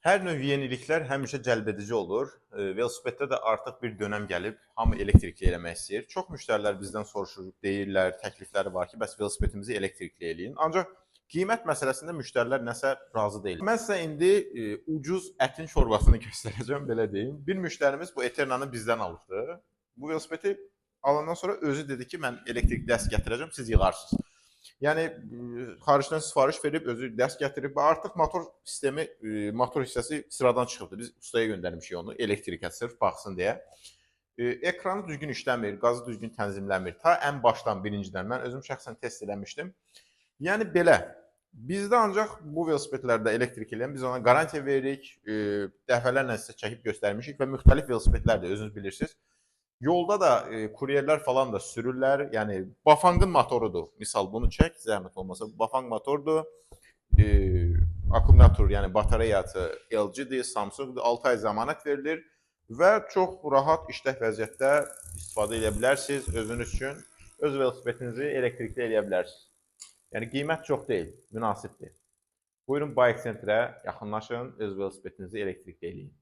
Hər növ yeniliklər həmişə cəlbedici olur. Velosipeddə də artıq bir dönəm gəlib, hamı elektrikli eləmək istəyir. Çox müştərilər bizdən soruşur, deyirlər, təklifləri var ki, bəs velosipedimizi elektrikli eləyin. Ancaq qiymət məsələsində müştərilər nəsə razı deyil. Mən sizə indi ucuz ətin şorbasını göstərəcəm, belə deyim. Bir müştərimiz bu Eternanı bizdən alıbdı. Bu velosipedi alandan sonra özü dedi ki, mən elektrik dəst gətirəcəm, siz yığarsınız. Yəni xaricdən sifariş verib özü dəst gətirib və artıq motor sistemi, motor hissəsi sıradan çıxıbdı. Biz ustaya göndərmişik onu elektrikə sırf baxsın deyə. Ekranı düzgün işləmir, qazı düzgün tənzimləmir. Ta ən başdan birincidən mən özüm şəxsən test eləmişdim. Yəni belə. Bizdə ancaq bu velosipedlərdə elektrik eləyən biz ona qarantiya veririk, dəfələrlə sizə çəkib göstərmişik və müxtəlif velosipedlər də özünüz bilirsiniz. Yolda da kuryerlər falan da sürürlər. Yəni Bafangın motorudur. Misal bunu çək, zəhmət olmasa. Bafang motordur. E, Akkumulyator, yəni batareyası LG-dir, Samsung-dur. 6 ay zəmanət verilir və çox rahat işlək vəziyyətdə istifadə edə bilərsiniz özünüz üçün. Öz velosipedinizi elektrikli eləyə bilərsiniz. Yəni qiymət çox deyil, münasibdir. Buyurun Bike Centrə yaxınlaşın, öz velosipedinizi elektrikli eləyin.